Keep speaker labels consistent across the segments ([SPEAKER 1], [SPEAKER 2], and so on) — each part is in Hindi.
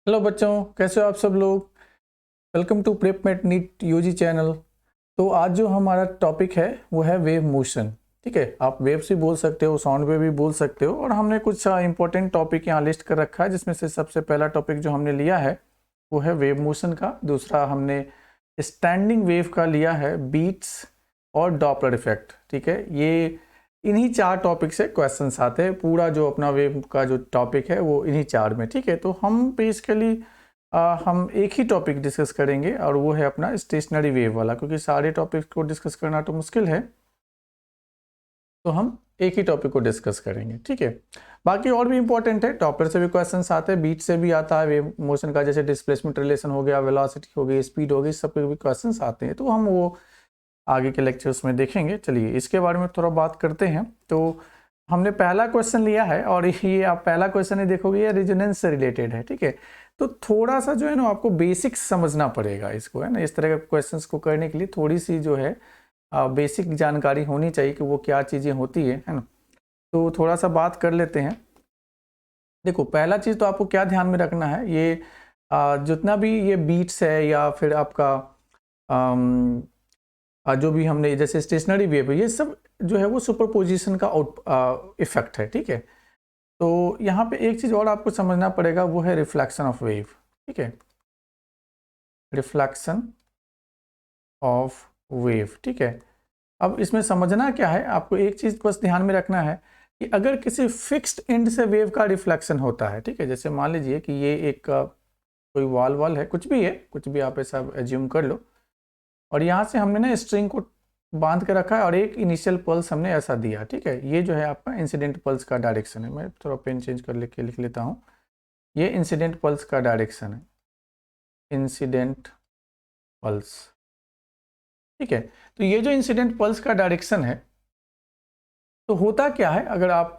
[SPEAKER 1] हेलो बच्चों, कैसे हो आप सब लोग। Welcome to Prepmate NEET UG channel. तो आज जो हमारा टॉपिक है वो है वेव मोशन। ठीक है, आप वेव्स भी बोल सकते हो, साउंड वेव भी बोल सकते हो। और हमने कुछ इंपॉर्टेंट टॉपिक यहाँ लिस्ट कर रखा है, जिसमें से सबसे पहला टॉपिक जो हमने लिया है वो है वेव मोशन का। दूसरा हमने स्टैंडिंग वेव का लिया है, बीट्स और डॉपलर इफेक्ट। ठीक है, ये इन्हीं चार टॉपिक से क्वेश्चंस आते हैं। पूरा जो अपना वेव का जो टॉपिक है वो इन्हीं चार में। ठीक है, तो हम बेसिकली हम एक ही टॉपिक डिस्कस करेंगे और वो है अपना स्टेशनरी वेव वाला, क्योंकि सारे टॉपिक को डिस्कस करना तो मुश्किल है, तो हम एक ही टॉपिक को डिस्कस करेंगे। ठीक है, बाकी और भी इंपॉर्टेंट है, डॉपलर से भी क्वेश्चंस आते हैं, बीट से भी आता है वेव मोशन का, जैसे डिस्प्लेसमेंट रिलेशन हो गया, वेलोसिटी हो गई, स्पीड हो गई, सब पे भी क्वेश्चंस आते हैं। तो हम वो आगे के लेक्चर्स में देखेंगे। चलिए इसके बारे में थोड़ा बात करते हैं। तो हमने पहला क्वेश्चन लिया है और ये आप पहला क्वेश्चन ही देखोगे, ये रेजोनेंस से रिलेटेड है। ठीक है, तो थोड़ा सा जो है ना आपको बेसिक्स समझना पड़ेगा इसको, है ना। इस तरह के क्वेश्चंस को करने के लिए थोड़ी सी जो है बेसिक जानकारी होनी चाहिए कि वो क्या चीज़ें होती है ना। तो थोड़ा सा बात कर लेते हैं। देखो, पहला चीज़ तो आपको क्या ध्यान में रखना है, ये जितना भी ये बीट्स है या फिर आपका जो भी हमने जैसे स्टेशनरी वेव है, ये सब जो है वो सुपरपोजिशन का इफेक्ट है। ठीक है, तो यहाँ पे एक चीज़ और आपको समझना पड़ेगा, वो है रिफ्लेक्शन ऑफ वेव। ठीक है, रिफ्लेक्शन ऑफ वेव। ठीक है, अब इसमें समझना क्या है, आपको एक चीज़ बस ध्यान में रखना है कि अगर किसी फिक्स्ड एंड से वेव का रिफ्लेक्शन होता है, ठीक है, जैसे मान लीजिए कि ये एक कोई वॉल है, कुछ भी है, कुछ भी आप ऐसा एज्यूम कर लो, और यहाँ से हमने ना स्ट्रिंग को बांध के रखा है और एक इनिशियल पल्स हमने ऐसा दिया। ठीक है, ये जो है आपका इंसिडेंट पल्स का डायरेक्शन है। मैं थोड़ा पेन चेंज कर लेके लिख लेता हूँ। ये इंसिडेंट पल्स का डायरेक्शन है, इंसिडेंट पल्स। ठीक है, तो ये जो इंसिडेंट पल्स का डायरेक्शन है, तो होता क्या है, अगर आप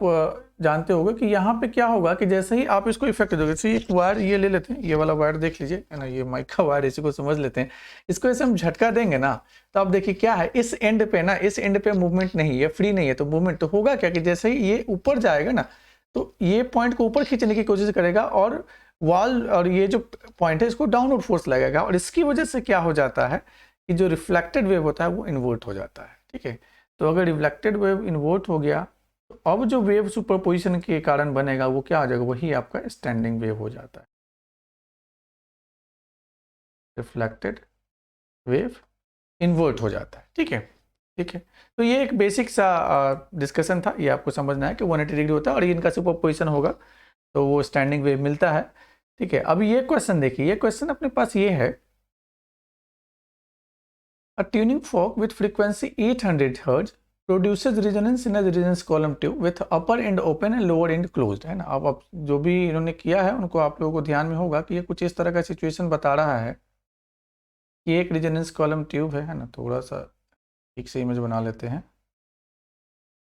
[SPEAKER 1] जानते होगे कि यहाँ पे क्या होगा कि जैसे ही आप इसको इफेक्ट दोगे, जैसे एक वायर ये ले लेते हैं, ये वाला वायर देख लीजिए, है ना, ये माइक का वायर, इसी को समझ लेते हैं। इसको ऐसे हम झटका देंगे ना, तो आप देखिए क्या है, इस एंड पे ना, इस एंड पे मूवमेंट नहीं है, फ्री नहीं है, तो मूवमेंट तो होगा क्या कि जैसे ही ये ऊपर जाएगा ना, तो ये पॉइंट को ऊपर खींचने की कोशिश करेगा और वॉल और ये जो पॉइंट है इसको डाउनवर्ड फोर्स लगेगा, और इसकी वजह से क्या हो जाता है कि जो रिफ्लेक्टेड वेव होता है वो इन्वर्ट हो जाता है। ठीक है, तो अगर रिफ्लेक्टेड वेव इन्वर्ट हो गया, तो अब जो वेव सुपरपोजिशन के कारण बनेगा वो क्या हो जाएगा, वही आपका स्टैंडिंग वेव हो जाता है। रिफ्लेक्टेड वेव इन्वर्ट हो जाता है। ठीक है, ठीक है, तो ये एक बेसिक सा डिस्कशन था, ये आपको समझना है कि 180 डिग्री होता है और इनका सुपरपोजिशन होगा तो वो स्टैंडिंग वेव मिलता है। ठीक है, अभी ये क्वेश्चन देखिए, ये क्वेश्चन अपने पास ये है, A tuning fork with frequency 800 Hz produces resonance in a resonance column tube with upper end open and lower end closed, है ना। अब जो भी इन्होंने किया है उनको आप लोगों को ध्यान में होगा कि ये कुछ इस तरह का सिचुएशन बता रहा है कि एक रेजोनेंस कॉलम ट्यूब है ना। थोड़ा सा ठीक से इमेज बना लेते हैं।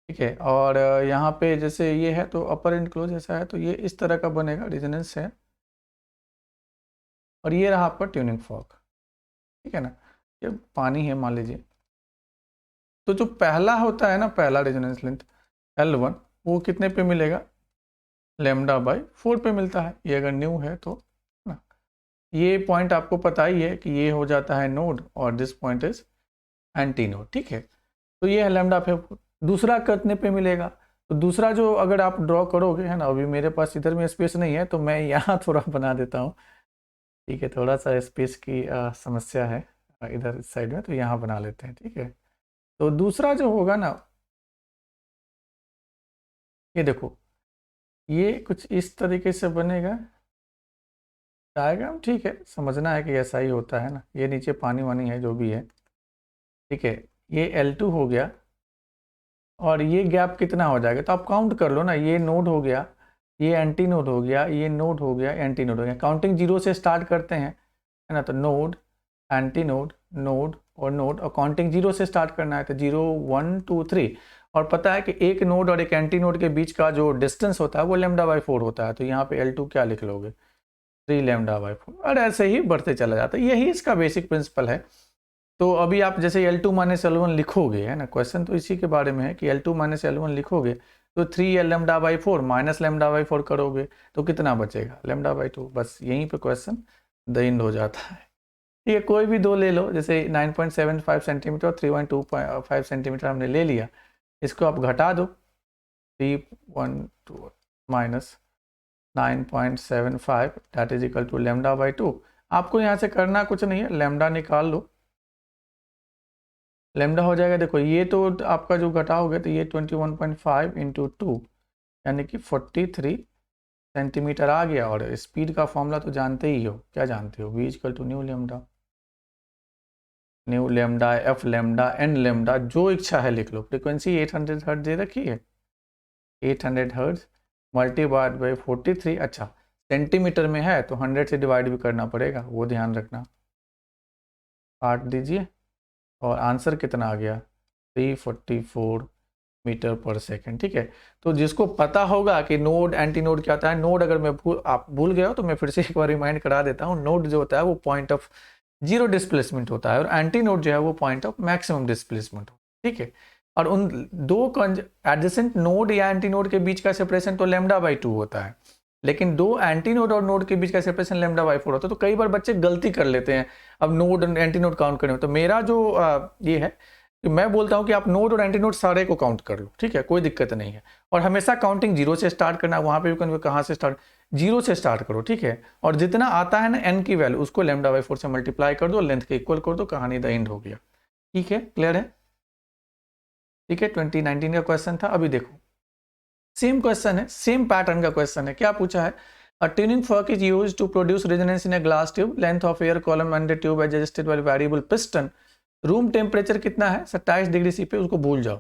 [SPEAKER 1] ठीक है, और यहाँ पे जैसे ये है तो अपर एंड क्लोज ऐसा है, तो ये इस तरह का बनेगा, रेजोनेंस है, और ये रहा आपका ट्यूनिंग फॉर्क। ठीक है ना, ये पानी है मान लीजिए, तो जो पहला होता है ना, पहला रेजोनेंस लेंथ L1, वो कितने पे मिलेगा, λ/4 पे मिलता है। ये अगर न्यू है तो ना, ये पॉइंट आपको पता ही है कि ये हो जाता है नोड और this point is anti node. ठीक है, तो ये है λ/4। दूसरा कितने पे मिलेगा, तो दूसरा जो अगर आप ड्रॉ करोगे, है ना, अभी मेरे पास इधर में स्पेस नहीं है तो मैं यहाँ थोड़ा बना देता हूँ। ठीक है, थोड़ा सा स्पेस की समस्या है इधर इस साइड में, तो यहाँ बना लेते हैं। ठीक है, तो दूसरा जो होगा ना, ये देखो, ये कुछ इस तरीके से बनेगा डायग्राम। ठीक है, समझना है कि ऐसा ही होता है ना, ये नीचे पानी वानी है जो भी है। ठीक है, ये L2 हो गया, और ये गैप कितना हो जाएगा, तो आप काउंट कर लो ना, ये नोड हो गया, ये एंटी नोड हो गया, ये नोड हो गया, एंटी नोड हो गया। काउंटिंग जीरो से स्टार्ट करते हैं, है ना, तो नोड, एंटी नोड, नोड और नोड, और काउंटिंग जीरो से स्टार्ट करना है, तो 0 1 2 3। और पता है कि एक नोड और एक एंटी नोड के बीच का जो डिस्टेंस होता है वो λ/4 होता है, तो यहाँ पे L2 क्या लिख लोगे, 3 λ/4, और ऐसे ही बढ़ते चला जाता है। यही इसका बेसिक प्रिंसिपल है। तो अभी आप जैसे L2 - L1 लिखोगे, है ना, क्वेश्चन तो इसी के बारे में है कि L2 - L1 लिखोगे, तो 3 lambda by 4 minus lambda by 4 करोगे तो कितना बचेगा, लेमडा बाई 2। बस यहीं पे क्वेश्चन द एंड हो जाता है। ठीक है, कोई भी दो ले लो, जैसे 9.75 सेंटीमीटर और 3.25 सेंटीमीटर हमने ले लिया, इसको आप घटा दो, 3.2 minus 9.75 that is equal to lambda by 2। आपको यहाँ से करना कुछ नहीं है, लेमडा निकाल लो, लेमडा हो जाएगा। देखो ये तो आपका जो घटाओगे तो ये 21.5 इंटू 2 यानी कि 43 सेंटीमीटर आ गया। और स्पीड का फॉर्मूला तो जानते ही हो, क्या जानते हो, v equal to nu lambda F lambda N lambda, जो इच्छा है लिख लो। फ्रीक्वेंसी 800 हर्ट्ज दे रखी है, 800 हर्ट्ज मल्टीप्लाइड बाई 43। अच्छा सेंटीमीटर में है तो 100 से डिवाइड भी करना पड़ेगा, वो ध्यान रखना। काट दीजिए और आंसर कितना आ गया, 344 मीटर पर सेकंड। ठीक है, तो जिसको पता होगा कि नोड एंटी नोड क्या होता है, नोड अगर मैं आप भूल गए हो तो मैं फिर से एक बार रिमाइंड करा देता हूँ। नोड जो होता है वो पॉइंट ऑफ जीरो डिस्प्लेसमेंट होता है और एंटी नोड जो है वो पॉइंट ऑफ मैक्सिमम डिस्प्लेसमेंट होता है। ठीक है, और उन दो एडजेसेंट नोड या एंटी नोड के बीच का सेपरेशन तो लेमडा बाई 2 होता है, लेकिन दो एंटी नोड और नोड के बीच का सेपरेशन लेमडा बाई 4 होता है। तो कई बार बच्चे गलती कर लेते हैं, अब नोड और एंटी नोड काउंट करने में। तो मेरा जो ये है कि मैं बोलता हूं कि आप नोड और एंटी नोड सारे को काउंट कर लो, ठीक है, कोई दिक्कत नहीं है। और हमेशा काउंटिंग जीरो से स्टार्ट करना, वहां पे भी कहाँ से स्टार्ट, जीरो से स्टार्ट करो। ठीक है, और जितना आता है ना एन की वैल्यू उसको लेमडा बाई 4 से मल्टीप्लाई कर दो, लेंथ के इक्वल कर दो, कहानी द एंड हो गया। ठीक है, क्लियर है। ठीक है, 2019 का क्वेश्चन था। अभी देखो सेम क्वेश्चन है, सेम पैटर्न का क्वेश्चन है। क्या पूछा है, A tuning fork is used to produce resonance in a glass tube. Length of air column and the tube adjusted by variable piston. Room temperature कितना है, 27 डिग्री सी पे, उसको भूल जाओ।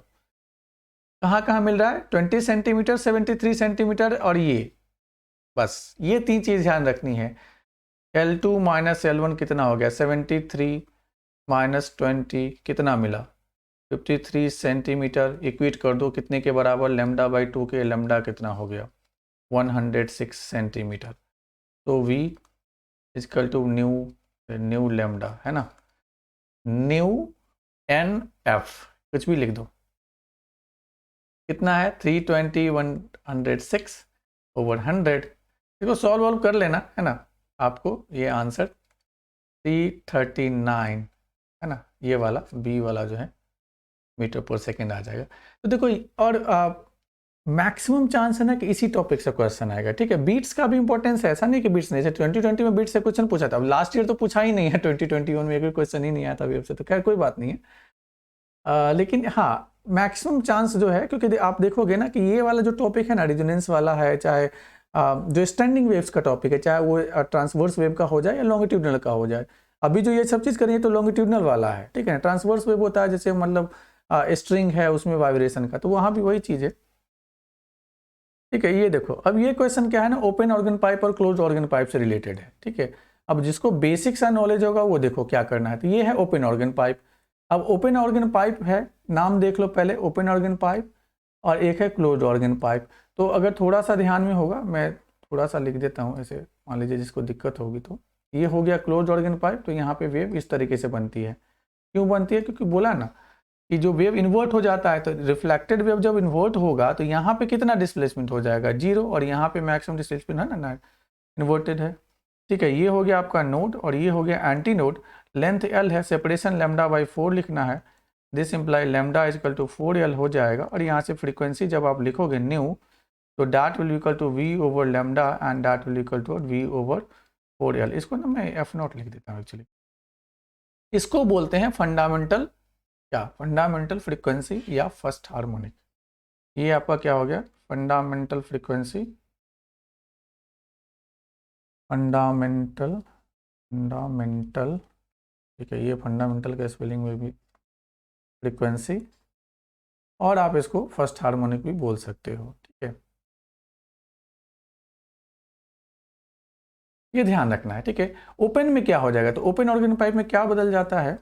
[SPEAKER 1] कहाँ कहाँ मिल रहा है, 20 सेंटीमीटर, 73 सेंटीमीटर और ये, बस ये तीन चीज ध्यान रखनी है। L2 माइनस L1 कितना हो गया, 73 माइनस 20 कितना मिला, 53 सेंटीमीटर। इक्वेट कर दो कितने के बराबर, लेमडा बाई 2 के, लेमडा कितना हो गया 106 सेंटीमीटर। तो V equal to nu lambda है ना, न्यू एन एफ कुछ भी लिख दो, कितना है 320 106 ओवर 100। इसको सॉल्व वॉल्व कर लेना है ना, आपको ये आंसर 339 है ना, ये वाला बी वाला जो है मीटर पर सेकेंड आ जाएगा। तो देखो, और मैक्सिमम चांस है ना कि इसी टॉपिक से क्वेश्चन आएगा। ठीक है, बीट्स का भी इंपॉर्टेंस है, ऐसा नहीं कि बीट्स नहीं, जैसे 2020 में बीट्स से क्वेश्चन पूछा था, अब लास्ट ईयर तो पूछा ही नहीं है, 2021 में कोई क्वेश्चन ही नहीं आया था वेव से, तो खैर कोई बात नहीं है। लेकिन हाँ मैक्सिमम चांस जो है, क्योंकि आप देखोगे ना कि ये वाला जो टॉपिक है ना, रेजोनेंस वाला है, चाहे जो स्टैंडिंग वेव्स का टॉपिक है, चाहे वो ट्रांसवर्स वेव का हो जाए या लॉन्गिट्यूडनल का हो जाए। अभी जो ये सब चीज़ करेंगे तो लॉन्गिट्यूडनल वाला है। ठीक है, ट्रांसवर्स वेव होता है जैसे मतलब स्ट्रिंग है उसमें वाइब्रेशन का, तो वहाँ भी वही चीज़ है। ठीक है, ये देखो, अब ये क्वेश्चन क्या है ना, ओपन ऑर्गन पाइप और क्लोज ऑर्गन पाइप से रिलेटेड है। ठीक है, अब जिसको बेसिक सा नॉलेज होगा वो देखो क्या करना है। तो ये है ओपन ऑर्गन पाइप। अब ओपन ऑर्गन पाइप है, नाम देख लो पहले, ओपन ऑर्गन पाइप, और एक है क्लोज ऑर्गन पाइप। तो अगर थोड़ा सा ध्यान में होगा, मैं थोड़ा सा लिख देता हूँ ऐसे, मान लीजिए जिसको दिक्कत होगी, तो ये हो गया क्लोज ऑर्गन पाइप। तो यहाँ पे वेव इस तरीके से बनती है। क्यों बनती है, क्योंकि बोला ना कि जो वेव इन्वर्ट हो जाता है, तो रिफ्लेक्टेड वेव जब इन्वर्ट होगा तो यहाँ पे कितना डिस्प्लेसमेंट हो जाएगा, जीरो, और यहाँ पे मैक्सिमम डिस्प्लेसमेंट है ना, इन्वर्टेड है। ठीक है, ये हो गया आपका नोड और ये हो गया एंटी नोड। लेंथ L है, सेपरेशन लेमडा बाई 4 लिखना है। This imply lambda is equal to 4L हो जाएगा। और यहाँ से फ्रीक्वेंसी जब आप लिखोगे न्यू, तो that will equal to V over lambda and that will equal to V over 4L। इसको ना मैं F0 लिख देता हूँ एक्चुअली। इसको बोलते हैं फंडामेंटल, क्या, फंडामेंटल फ्रीक्वेंसी या फर्स्ट हार्मोनिक। ये आपका क्या हो गया, फंडामेंटल फ्रीक्वेंसी, फंडामेंटल, ठीक है, ये फंडामेंटल का स्पेलिंग में भी फ्रीक्वेंसी, और आप इसको फर्स्ट हार्मोनिक भी बोल सकते हो। ठीक है, ये ध्यान रखना है। ठीक है, ओपन में क्या हो जाएगा, तो ओपन ऑर्गन पाइप में क्या बदल जाता है,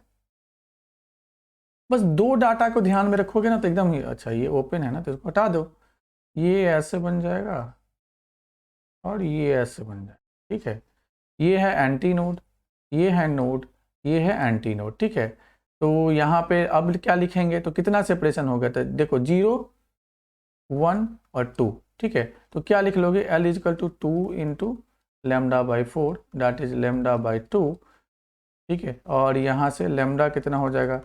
[SPEAKER 1] बस दो डाटा को ध्यान में रखोगे ना तो एकदम ही अच्छा, ये ओपन है ना तो इसको हटा दो, ये ऐसे बन जाएगा और ये ऐसे बन जाएगा। ठीक है, ये है एंटी नोड, ये है नोड, ये है एंटी नोड। ठीक है, तो यहाँ पे अब क्या लिखेंगे, तो कितना सेपरेशन हो गया था, देखो जीरो 1 और 2, ठीक है। तो क्या लिख लोगे, L is equal to 2 into lambda by 4 that is lambda by 2, ठीक है। और यहाँ से लेमडा कितना हो जाएगा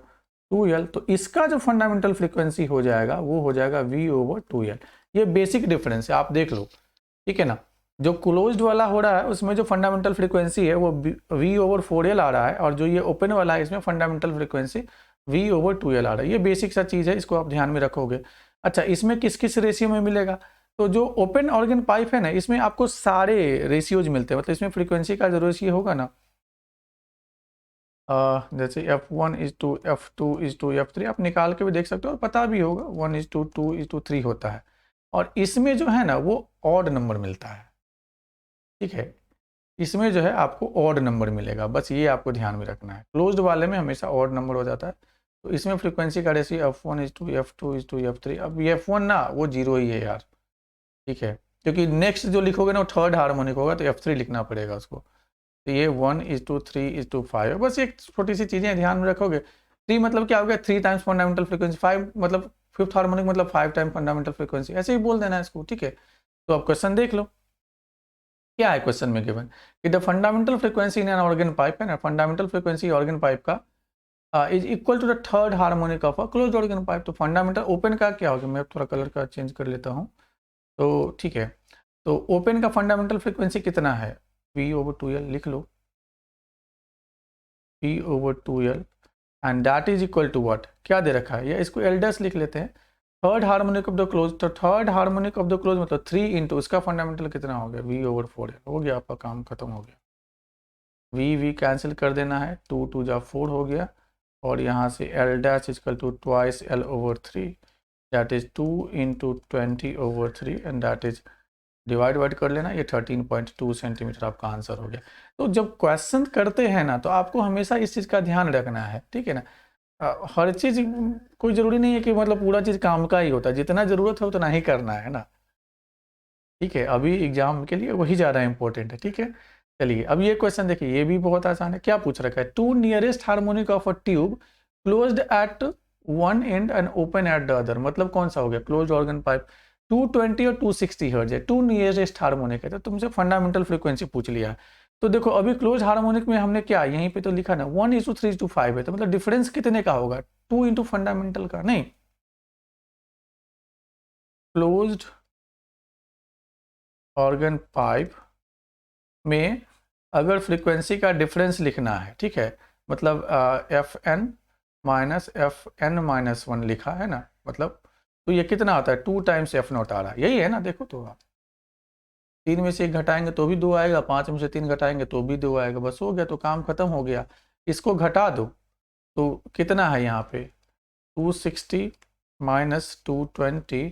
[SPEAKER 1] 2L, तो इसका जो फंडामेंटल फ्रीक्वेंसी हो जाएगा वो हो जाएगा V/2L। ये बेसिक डिफरेंस है, आप देख लो, ठीक है ना। जो क्लोज्ड वाला हो रहा है उसमें जो फंडामेंटल फ्रीक्वेंसी है वो V/4L आ रहा है, और जो ये ओपन वाला है इसमें फंडामेंटल फ्रीक्वेंसी V/2L आ रहा है। ये बेसिक सा चीज़ है, इसको आप ध्यान में रखोगे। अच्छा, इसमें किस किस रेशियो में मिलेगा, तो जो ओपन ऑर्गन पाइप है ना इसमें आपको सारे रेशियोज मिलते हैं, मतलब इसमें फ्रीक्वेंसी का जो रेशियो होगा ना, जैसे F1:F2:F3 आप निकाल के भी देख सकते हो और पता भी होगा, 1:2:3 होता है। और इसमें जो है ना वो ऑड नंबर मिलता है, ठीक है। इसमें जो है आपको ऑड नंबर मिलेगा, बस ये आपको ध्यान में रखना है। क्लोज्ड वाले में हमेशा ऑड नंबर हो जाता है। तो इसमें फ्रीक्वेंसी का रेशियो F1:F2:F3। अब ये F1 ना वो 0 ही है यार, ठीक है, क्योंकि नेक्स्ट जो लिखोगे ना वो थर्ड हार्मोनिक होगा, तो F3 लिखना पड़ेगा उसको। तो ये 1:3:5 बस एक छोटी सी चीज़ें ध्यान में रखोगे। 3 मतलब क्या हो गया, 3 टाइम्स फंडामेंटल फ्रीक्वेंसी, 5 मतलब फिफ्थ हार्मोनिक मतलब 5 टाइम फंडामेंटल फ्रीक्वेंसी, ऐसे ही बोल देना है इसको, ठीक है। तो आप क्वेश्चन देख लो, क्या है क्वेश्चन में गिवन कि the fundamental frequency in an organ pipe है ना, फंडामेंटल फ्रीक्वेंसी ऑर्गन पाइप का is equal to the third harmonic of a closed organ pipe. तो फंडामेंटल ओपन का क्या होगा, मैं थोड़ा कलर का चेंज कर लेता हूँ, तो ठीक है। तो ओपन का फंडामेंटल फ्रीक्वेंसी कितना है, V/2L लिख लो, V/2L and that is equal to what, क्या दे रखा है, या इसको L डैश लिख लेते हैं, third harmonic of the close. तो third harmonic of the close मतलब 3 इंटू उसका फंडामेंटल कितना हो गया, V/4L हो गया, आपका काम खत्म हो गया। V कैंसिल कर देना है, 2 2 जा 4 हो गया, और यहाँ से L dash equal to twice L/3 that is 2 into 20/3 and that is divide कर लेना, ये 13.2 सेंटीमीटर आपका आंसर हो गया। तो जब क्वेश्चन करते हैं ना तो आपको हमेशा इस चीज़ का ध्यान रखना है, ठीक है ना। हर चीज़ कोई ज़रूरी नहीं है कि मतलब पूरा चीज़ काम का ही होता है, जितना ज़रूरत है उतना ही करना है ना, ठीक है। अभी एग्जाम के लिए वही ज़्यादा इंपॉर्टेंट है, ठीक है। चलिए अब ये क्वेश्चन देखिए, ये भी बहुत आसान है। क्या पूछ रखा है, 2 nearest harmonic of a tube closed at one and and open at the other, मतलब कौन सा हो गया, क्लोज्ड ऑर्गन पाइप। 220 और 260 हर्ट्ज है, 2 नियरेस्ट हार्मोनिक है, तो तुमसे फंडामेंटल फ्रीक्वेंसी पूछ लिया है। तो देखो अभी क्लोज हार्मोनिक में हमने क्या यहीं पे तो लिखा ना 1:3:5 है, तो मतलब डिफरेंस कितने का होगा, 2 इंटू फंडामेंटल का, नहीं, क्लोज्ड ऑर्गन पाइप में अगर फ्रीक्वेंसी का डिफरेंस लिखना है, ठीक है, मतलब FN-1 लिखा है ना, मतलब तो ये कितना आता है, 2 टाइम्स F0 आ रहा है, यही है ना। देखो तो आप 3 में से 1 घटाएंगे तो भी 2 आएगा, 5 में से 3 घटाएंगे तो भी 2 आएगा, बस हो गया, तो काम खत्म हो गया। इसको घटा दो तो कितना है यहाँ पे 260 माइनस 220,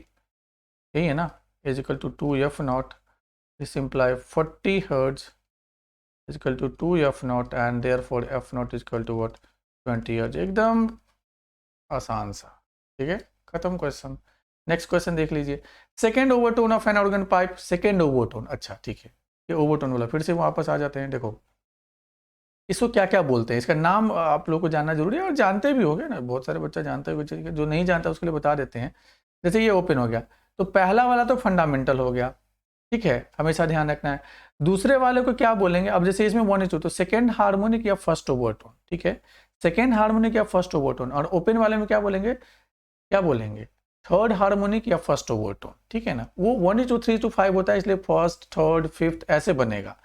[SPEAKER 1] यही है ना, is equal to 2F0, this imply 40 hertz is equal to 2F0 and therefore F0 is equal to what 20 hertz, एकदम आसान सा, ठीक है, खत्म क्वेश्चन। नेक्स्ट क्वेश्चन देख लीजिए, second overtone of an organ pipe, second overtone, अच्छा ठीक है, ये ओवरटोन वाला फिर से वापस आ जाते हैं। देखो इसको क्या क्या बोलते हैं, इसका नाम आप लोगों को जानना जरूरी है, और जानते भी होंगे ना, बहुत सारे बच्चे जानते होंगे, जो नहीं जानता उसके लिए बता देते हैं। जैसे ये ओपन हो गया, तो पहला वाला तो फंडामेंटल हो गया, ठीक है, हमेशा ध्यान रखना है। दूसरे वाले को क्या बोलेंगे, अब जैसे इसमें 1:2 तो सेकेंड हार्मोनिक या फर्स्ट ओवरटोन, ठीक है, सेकेंड हार्मोनिक या फर्स्ट ओवरटोन। और ओपन वाले में क्या बोलेंगे, थर्ड हार्मोनिक या फर्स्ट ओवरटोन, ठीक है ना। वो 1:3:5 होता है, इसलिए फर्स्ट थर्ड फिफ्थ ऐसे बनेगा,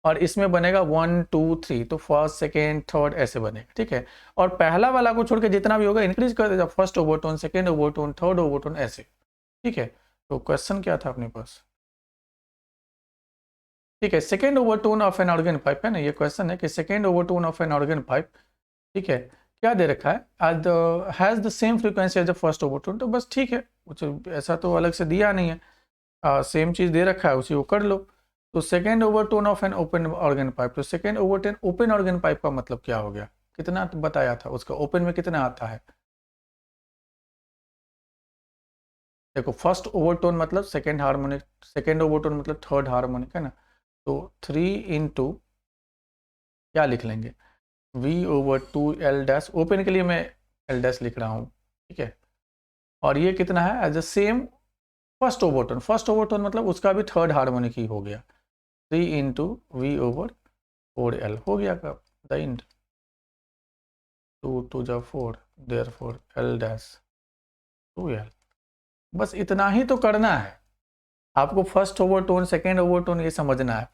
[SPEAKER 1] और इसमें बनेगा 1 2 3, तो फर्स्ट सेकेंड थर्ड ऐसे बनेगा, ठीक है। और पहला वाला को छोड़ के जितना भी होगा इंक्रीज कर देगा, first overtone, second overtone, third overtone ऐसे, ठीक है। तो क्वेश्चन क्या था अपने पास, ठीक है, second overtone of an organ pipe है ना, ये क्वेश्चन है कि second overtone of an organ pipe, ठीक है, क्या दे रखा है, has the same frequency as the first overtone, तो बस ठीक है, कुछ ऐसा तो अलग से दिया नहीं है, सेम चीज़ दे रखा है, उसी को कर लो। तो second overtone of an open organ pipe, तो second overtone open organ pipe का मतलब क्या हो गया, कितना बताया था उसका, ओपन में कितना आता है, देखो फर्स्ट ओवरटोन मतलब सेकेंड हार्मोनिक, सेकेंड ओवरटोन मतलब थर्ड हार्मोनिक है ना, तो 3 इंटू क्या लिख लेंगे, V/2 L डैश, ओपन के लिए मैं L डैश लिख रहा हूँ, ठीक है। और ये कितना है, as the same first overtone मतलब उसका भी थर्ड हार्मोनिक ही हो गया, 3 इंटू वी ओवर 4L हो गया का द इंड, 2 2 जा 4 देयरफॉर L डैश 2L। बस इतना ही तो करना है आपको, फर्स्ट ओवरटोन सेकेंड ओवरटोन ये समझना है,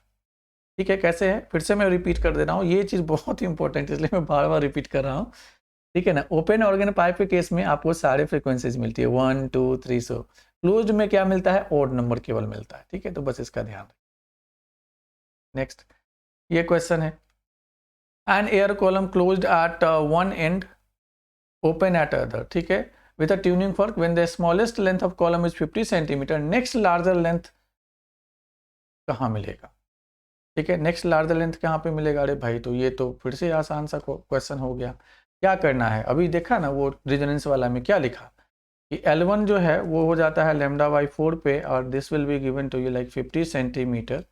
[SPEAKER 1] ठीक है। कैसे है फिर से मैं रिपीट कर दे रहा हूँ, ये चीज़ बहुत ही इंपॉर्टेंट है इसलिए मैं बार बार रिपीट कर रहा हूँ, ठीक है ना। ओपन ऑर्गन पाइप के केस में आपको सारे फ्रीक्वेंसीज मिलती है 1 2 3 सो, क्लोज्ड में क्या मिलता है, ओड नंबर केवल मिलता है, ठीक है। तो बस इसका ध्यान रखें। नेक्स्ट ये क्वेश्चन है, an air column closed at one and open at other, ठीक है, with a tuning fork when the smallest length of column is 50 centimetre, next larger length कहाँ मिलेगा, ठीक है। नेक्स्ट लार्जर लेंथ कहाँ पे मिलेगा, अरे भाई तो ये तो फिर से आसान सा क्वेश्चन हो गया। क्या करना है, अभी देखा ना वो रेजोनेंस वाला में क्या लिखा कि L1 जो है वो हो जाता है लैम्डा बाई 4 पे, और this will be given to you like 50 centimetre,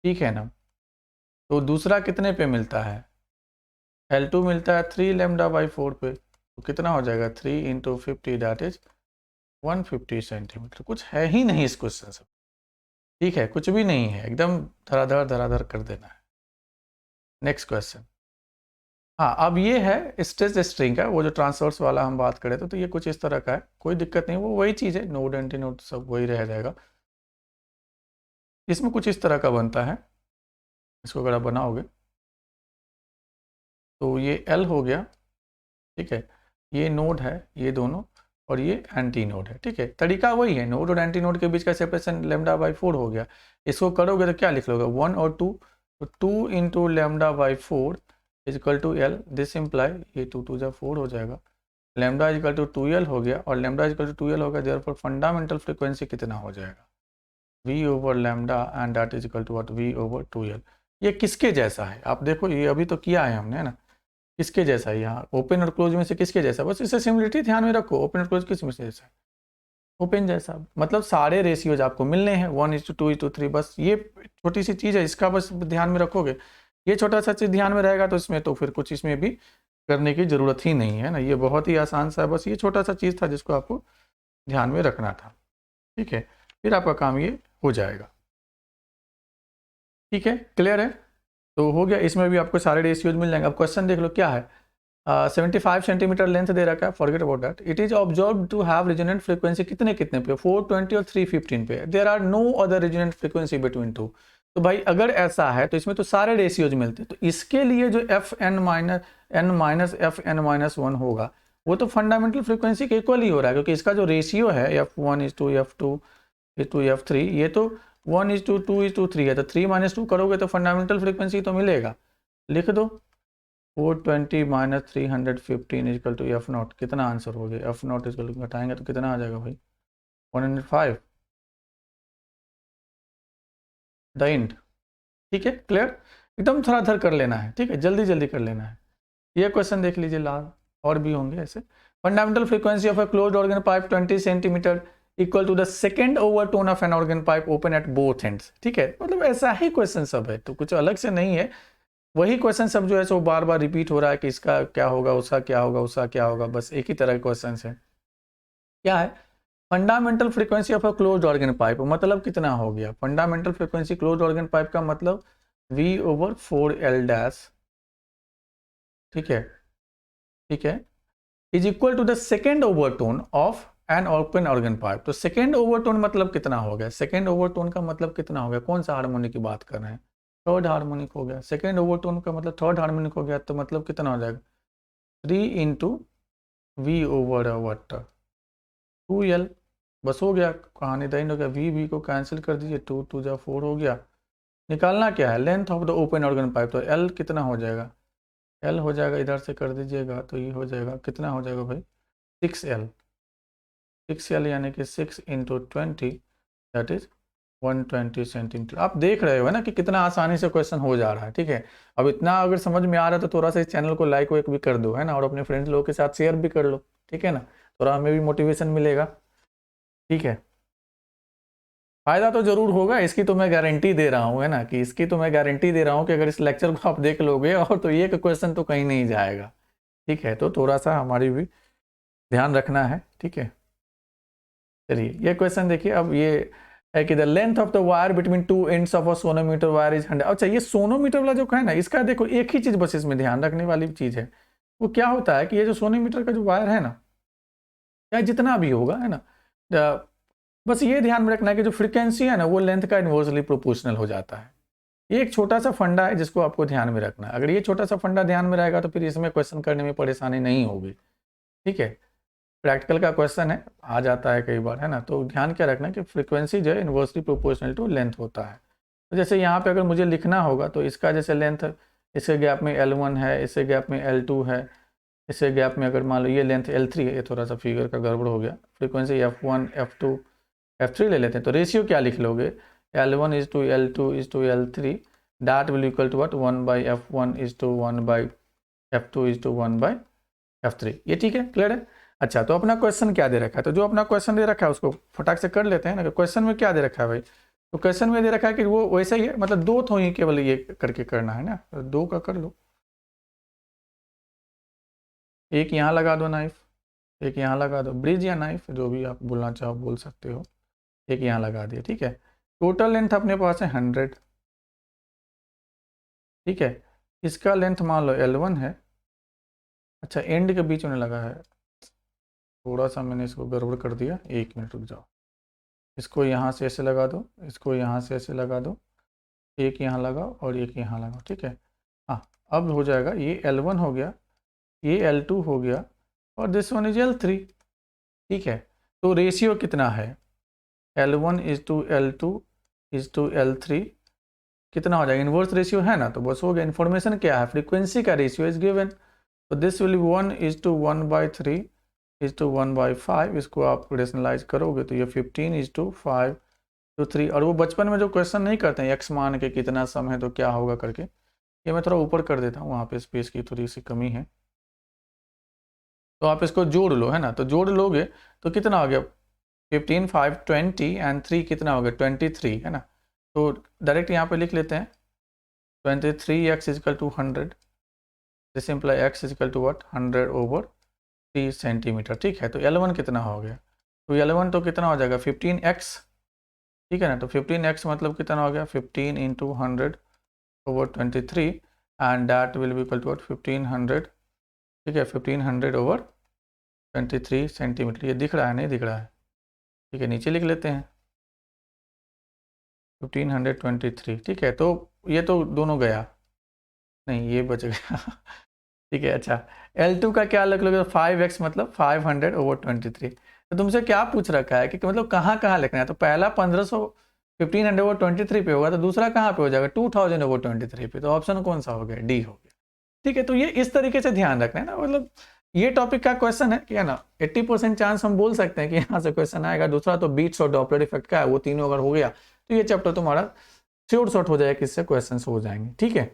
[SPEAKER 1] ठीक है ना। तो दूसरा कितने पे मिलता है, L2 मिलता है 3 लैम्डा बाई 4 पे, तो कितना हो जाएगा 3 इंटू 50 दैट इज 150 सेंटीमीटर। कुछ है ही नहीं इस क्वेश्चन से, ठीक है, कुछ भी नहीं है, एकदम धराधर कर देना है। नेक्स्ट क्वेश्चन, हाँ अब ये है स्ट्रेच स्ट्रिंग का, वो जो ट्रांसवर्स वाला हम बात करें तो ये कुछ इस तरह का है, कोई दिक्कत नहीं, वो वही चीज़ है, नोड एंटी नोड सब वही रह जाएगा। इसमें कुछ इस तरह का बनता है, इसको अगर आप बनाओगे तो ये L हो गया, ठीक है, ये नोड है ये दोनों, और ये एंटी नोड है, ठीक है। तरीका वही है, नोड और एंटी नोड के बीच का सेपरेशन लैम्डा बाई 4 हो गया। इसको करोगे तो क्या लिख लोगे 1 और 2, तो 2 into lambda by 4 is equal to L, this imply ये 2 2 जा 4 हो जाएगा, lambda is equal to 2L हो गया, और lambda is equal to 2L हो गया, देयरफॉर फंडामेंटल फ्रीक्वेंसी कितना हो जाएगा V over lambda and that is equal to what V over 2L। ये किसके जैसा है आप देखो, ये अभी तो किया है हमने, है ना, किसके जैसा है यहाँ, ओपन और क्लोज में से किसके जैसा, बस इसे सिमिलरिटी ध्यान में रखो, ओपन और क्लोज किस में से जैसा है, ओपन जैसा, मतलब सारे रेशियोज आपको मिलने हैं 1:2:3, बस ये छोटी सी चीज़ है, इसका बस ध्यान में रखोगे, ये छोटा सा चीज़ ध्यान में रहेगा तो इसमें तो फिर कुछ इसमें भी करने की ज़रूरत ही नहीं है ना, ये बहुत ही आसान सा है, बस ये छोटा सा चीज़ था जिसको आपको ध्यान में रखना था, ठीक है, फिर आपका काम ये हो जाएगा, ठीक है, क्लियर है। तो हो गया, इसमें भी आपको सारे रेशियोज मिल जाएंगे। अब क्वेश्चन देख लो क्या है, 75 सेंटीमीटर लेंथ दे रखा है, forget about that, it is observe to have resonant frequency कितने कितने पे, 420 और 315 पे, there are no other resonant frequency between two. तो भाई अगर ऐसा है तो इसमें तो सारे रेशियोज मिलते हैं, तो इसके लिए जो Fn-Fn-1 होगा वो तो फंडामेंटल फ्रीक्वेंसी के इक्वल ही हो रहा है, क्योंकि इसका जो रेशियो है F1:F2:F3 ये तो 1:2:3 है, तो 3 - 2 करोगे तो फंडामेंटल फ्रीक्वेंसी तो मिलेगा, लिख दो 420 - 315 इक्वल टू F0, कितना आंसर हो गया, F0 इक्वल टू घटाएंगे तो कितना आ जाएगा भाई 105 द इंड, ठीक है, क्लियर, एकदम धराधर कर लेना है, ठीक है, जल्दी जल्दी कर लेना है। ये क्वेश्चन देख लीजिए लाल, और भी होंगे ऐसे, fundamental frequency of a closed organ pipe 20 centimetre equal to the second overtone of an organ pipe open at both ends, ठीक है, मतलब ऐसा ही क्वेश्चन सब है, तो कुछ अलग से नहीं है, वही क्वेश्चन सब जो है सो बार बार रिपीट हो रहा है कि इसका क्या होगा, उसका क्या होगा, उसका क्या होगा, बस एक ही तरह के क्वेश्चन है। क्या है fundamental frequency of a closed organ pipe, मतलब कितना हो गया, fundamental frequency closed organ pipe का मतलब V ओवर 4L डैश, ठीक है, ठीक है, is equal to the second overtone of an open organ pipe. तो सेकेंड ओवरटोन मतलब कितना हो गया, सेकेंड ओवरटोन का मतलब कितना हो गया, कौन सा हार्मोनिक की बात कर रहे हैं, थर्ड हार्मोनिक हो गया, सेकेंड ओवरटोन का मतलब थर्ड हार्मोनिक हो गया, तो मतलब कितना हो जाएगा 3 into we over what 2L, बस हो गया, कहानी दैन हो गया, वी को कैंसिल कर दीजिए, 2 2 जा 4 हो गया, निकालना क्या है length of the open organ pipe, तो L कितना हो जाएगा, L हो जाएगा, इधर से कर दीजिएगा तो ये हो जाएगा, कितना हो जाएगा भाई 6L, 6L यानी कि 6 इंटू 20 दैट इज 120 सेंटीमीटर। आप देख रहे हो ना कि कितना आसानी से क्वेश्चन हो जा रहा है, ठीक है। अब इतना अगर समझ में आ रहा है तो थोड़ा सा इस चैनल को लाइक वाइक भी कर दो, है ना, और अपने फ्रेंड्स लोगों के साथ शेयर भी कर लो, ठीक है ना, थोड़ा हमें भी मोटिवेशन मिलेगा, ठीक है। फायदा तो जरूर होगा, इसकी तो मैं गारंटी दे रहा हूँ, है ना, कि इसकी तो मैं गारंटी दे रहा हूँ कि अगर इस लेक्चर को आप देख लोगे और तो ये क्वेश्चन तो कहीं नहीं जाएगा, ठीक है, तो थोड़ा सा हमारी भी ध्यान रखना है, ठीक है। चलिए ये क्वेश्चन देखिए, अब ये है कि the length of the wire between two ends of a sonometer wire is 100। अच्छा, ये सोनोमीटर वाला जो है ना, इसका देखो एक ही चीज बस इसमें ध्यान रखने वाली चीज है, वो क्या होता है कि ये जो सोनोमीटर का जो वायर है ना, चाहे जितना भी होगा है ना, बस ये ध्यान में रखना है कि जो फ्रीक्वेंसी है ना वो लेंथ का इन्वर्सली प्रोपोर्शनल हो जाता है। ये एक छोटा सा फंडा है जिसको आपको ध्यान में रखना है। अगर ये छोटा सा फंडा ध्यान में रहेगा तो फिर इसमें क्वेश्चन करने में परेशानी नहीं होगी। ठीक है, प्रैक्टिकल का क्वेश्चन है, आ जाता है कई बार, है ना। तो ध्यान क्या रखना है कि फ्रीक्वेंसी जो है इन्वर्सली प्रोपोर्शनल टू लेंथ होता है। तो जैसे यहाँ पे अगर मुझे लिखना होगा तो इसका जैसे लेंथ, इसके गैप में L1 है, इसके गैप में L2 है, इसके गैप में अगर मान लो ये लेंथ L3 है, ये थोड़ा सा फिगर का गड़बड़ हो गया, फ्रीक्वेंसी F1 F2 F3 ले लेते हैं। तो रेशियो क्या लिख लोगे, L1 is to L2 is to L3, that will equal to what, 1 by F1 is to 1 by F2 is to 1 by F3। ये ठीक है, क्लियर है। अच्छा, तो अपना क्वेश्चन क्या दे रखा है, तो जो अपना क्वेश्चन दे रखा है उसको फटाक से कर लेते हैं ना। क्वेश्चन में क्या दे रखा है भाई, तो क्वेश्चन में दे रखा है कि वो वैसे ही है, मतलब दो तो ही केवल ये करके करना है ना, तो दो का कर लो। एक यहाँ लगा दो नाइफ, एक यहाँ लगा दो, ब्रिज या नाइफ जो भी आप बोलना चाहो बोल सकते हो, एक यहाँ लगा दिया। ठीक है, टोटल लेंथ अपने पास है 100। ठीक है, इसका लेंथ मान लो L1 है। अच्छा, एंड के बीच में लगा है, थोड़ा सा मैंने इसको गड़बड़ कर दिया, 1 मिनट रुक जाओ। इसको यहाँ से ऐसे लगा दो, इसको यहाँ से ऐसे लगा दो, एक यहाँ लगाओ और एक यहाँ लगाओ। ठीक है, हाँ अब हो जाएगा, ये L1 हो गया, ये L2 हो गया और दिस वन इज L3। ठीक है, तो रेशियो कितना है, L1 is to L2 is to L3, कितना हो जाएगा, इन्वर्स रेशियो है ना, तो बस हो गया। इन्फॉर्मेशन क्या है, फ्रीक्वेंसी का रेशियो इज गिवन, तो दिस विल 1 इज टू 1 बाई 3 इज टू 1 बाई 5। इसको आप रेशनलाइज करोगे तो ये 15 इज टू 5 टू 3। और वो बचपन में जो क्वेश्चन नहीं करते हैं एक्स मान के कितना सम है तो क्या होगा करके, ये मैं थोड़ा ऊपर कर देता हूँ, वहाँ पे स्पेस की थोड़ी सी कमी है। तो आप इसको जोड़ लो, है ना, तो जोड़ लोगे तो कितना हो गया, 15 5 20 एंड 3 कितना हो गया 23, है ना। तो डायरेक्ट यहाँ पे लिख लेते हैं 23x is equal to 100, this imply x is equal to what 100 over 3 centimetre. ठीक है, तो L1 कितना हो गया, तो L1 तो कितना हो जाएगा 15x। ठीक है ना, तो 15x मतलब कितना हो गया 15 into 100 over 23 and that will be equal to 1500। ठीक है, 1500 ओवर 23 सेंटीमीटर। ये दिख रहा है, नहीं दिख रहा है, ठीक है, नीचे लिख लेते हैं 1523। ठीक है, तो ये तो दोनों गया, नहीं ये बच गया ठीक है, अच्छा L2 का क्या लिख लोगे, 5x मतलब 500 ओवर 23। तो तुमसे क्या पूछ रखा है कि मतलब कहाँ कहाँ लिखना है, तो पहला 1500 ओवर 23 पे होगा, तो दूसरा कहाँ पे हो जाएगा 2000 ओवर 23 पे, तो ऑप्शन कौन सा हो गया, डी हो गया। ठीक है, तो ये इस तरीके से ध्यान रखना है ना, मतलब ये टॉपिक का क्वेश्चन है कि है ना, 80% चांस हम बोल सकते हैं कि यहाँ से क्वेश्चन आएगा। दूसरा तो बीट्स और डॉपलर इफेक्ट का है, वो तीनों अगर हो गया तो ये चैप्टर तुम्हारा श्योर शॉर्ट हो जाएगा, किससे क्वेश्चन हो जाएंगे। ठीक है,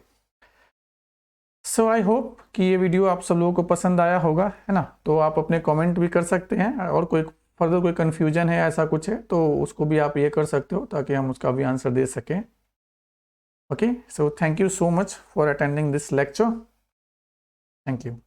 [SPEAKER 1] सो आई होप कि ये वीडियो आप सब लोगों को पसंद आया होगा, है ना। तो आप अपने कमेंट भी कर सकते हैं, और कोई फर्दर कोई कन्फ्यूजन है ऐसा कुछ है तो उसको भी आप ये कर सकते हो, ताकि हम उसका भी आंसर दे सकें। Okay, so thank you so much for attending this lecture, thank you.